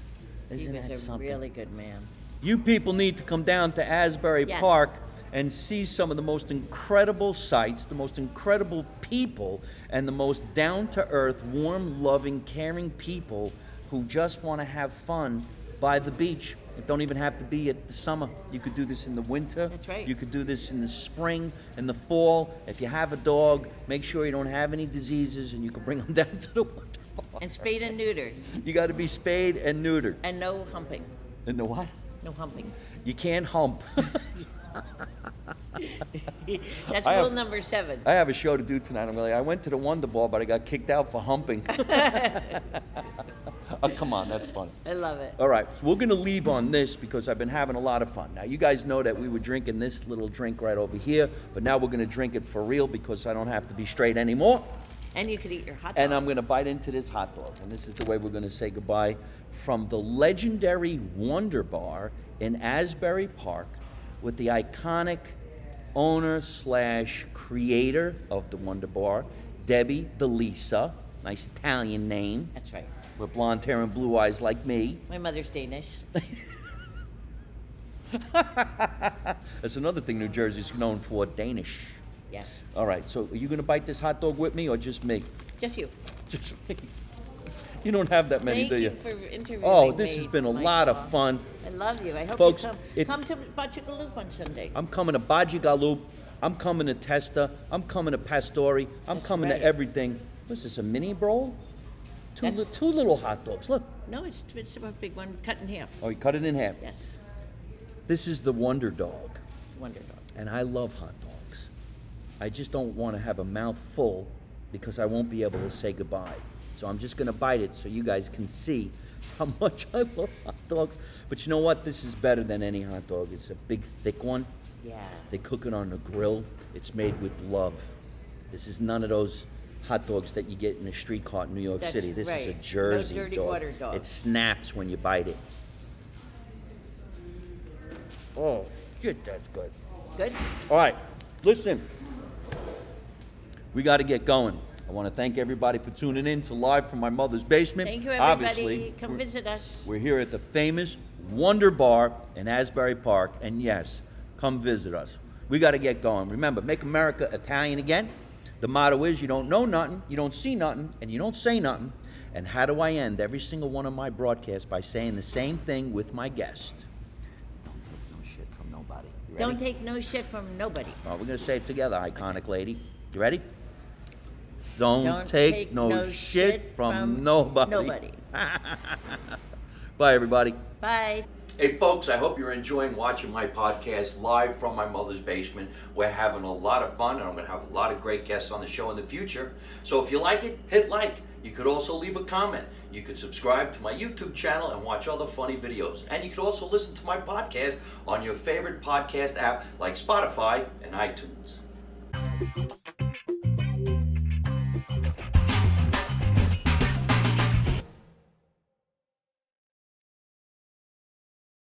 [SPEAKER 1] Isn't
[SPEAKER 2] he was
[SPEAKER 1] that
[SPEAKER 2] a
[SPEAKER 1] something?
[SPEAKER 2] really good man.
[SPEAKER 1] You people need to come down to Asbury
[SPEAKER 2] Yes.
[SPEAKER 1] Park and see some of the most incredible sights, the most incredible people, and the most down-to-earth, warm, loving, caring people who just want to have fun by the beach. It don't even have to be at the summer. You could do this in the winter.
[SPEAKER 2] That's right.
[SPEAKER 1] You could do this in the spring, in the fall. If you have a dog, make sure you don't have any diseases, and you can bring them down to the water park.
[SPEAKER 2] And spayed and neutered.
[SPEAKER 1] You got to be spayed and neutered.
[SPEAKER 2] And no humping.
[SPEAKER 1] And the what?
[SPEAKER 2] No humping.
[SPEAKER 1] You can't hump.
[SPEAKER 2] That's
[SPEAKER 1] I have-
[SPEAKER 2] rule number 7.
[SPEAKER 1] I have a show to do tonight. I'm like, I went to the Wonder Ball, but I got kicked out for humping. Oh, come on, that's funny.
[SPEAKER 2] I love it.
[SPEAKER 1] All right, so we're going to leave on this because I've been having a lot of fun. Now, you guys know that we were drinking this little drink right over here, but now we're going to drink it for real because I don't have to be straight anymore.
[SPEAKER 2] And you could eat your hot dog.
[SPEAKER 1] And I'm going to bite into this hot dog. And this is the way we're going to say goodbye from the legendary Wonder Bar in Asbury Park with the iconic owner / creator of the Wonder Bar, Debbie DeLisa. Nice Italian name.
[SPEAKER 2] That's right.
[SPEAKER 1] With blonde hair and blue eyes like me.
[SPEAKER 2] My mother's Danish.
[SPEAKER 1] That's another thing New Jersey's known for, Danish.
[SPEAKER 2] Yes.
[SPEAKER 1] All right, so are you going to bite this hot dog with me or just me?
[SPEAKER 2] Just you.
[SPEAKER 1] Just me. You don't have that many,
[SPEAKER 2] Thank
[SPEAKER 1] do you?
[SPEAKER 2] you for interviewing
[SPEAKER 1] Oh, this
[SPEAKER 2] me,
[SPEAKER 1] has been a
[SPEAKER 2] Michael.
[SPEAKER 1] lot of fun.
[SPEAKER 2] I love you. I hope
[SPEAKER 1] Folks,
[SPEAKER 2] you come to Bachigaloop on Sunday.
[SPEAKER 1] I'm coming to Bachigaloop. I'm coming to Testa. I'm coming to Pastore. I'm coming to everything. What's this, a mini bowl? Two little hot dogs. Look.
[SPEAKER 2] No, it's a big one, cut in half.
[SPEAKER 1] Oh, you cut it in half.
[SPEAKER 2] Yes,
[SPEAKER 1] This is the Wonder Dog.
[SPEAKER 2] Wonder Dog.
[SPEAKER 1] And I love hot dogs. I just don't want to have a mouth full because I won't be able to say goodbye. So I'm just going to bite it so you guys can see how much I love hot dogs. But you know what? This is better than any hot dog. It's a big, thick one.
[SPEAKER 2] Yeah.
[SPEAKER 1] They cook it on the grill. It's made with love. This is none of those hot dogs that you get in a street cart in New York
[SPEAKER 2] That's
[SPEAKER 1] City. This is a
[SPEAKER 2] right.
[SPEAKER 1] Jersey
[SPEAKER 2] No dirty
[SPEAKER 1] dog.
[SPEAKER 2] water dog.
[SPEAKER 1] It snaps when you bite it. Oh, shit, that's good.
[SPEAKER 2] Good?
[SPEAKER 1] All right, listen. We got to get going. I want to thank everybody for tuning in to Live from My Mother's Basement.
[SPEAKER 2] Thank you, everybody.
[SPEAKER 1] Obviously,
[SPEAKER 2] Come visit us.
[SPEAKER 1] We're here at the famous Wonder Bar in Asbury Park, and yes, come visit us. We got to get going. Remember, make America Italian again. The motto is, you don't know nothing, you don't see nothing, and you don't say nothing. And how do I end every single one of my broadcasts? By saying the same thing with my guest. Don't take no shit from nobody. You ready?
[SPEAKER 2] Don't take no shit from nobody.
[SPEAKER 1] All right, we're going to say it together, iconic lady. You ready? Don't take no shit from nobody.
[SPEAKER 2] Nobody.
[SPEAKER 1] Bye, everybody.
[SPEAKER 2] Bye.
[SPEAKER 1] Hey, folks, I hope you're enjoying watching my podcast live from my mother's basement. We're having a lot of fun, and I'm going to have a lot of great guests on the show in the future. So if you like it, hit like. You could also leave a comment. You could subscribe to my YouTube channel and watch other funny videos. And you could also listen to my podcast on your favorite podcast app like Spotify and iTunes.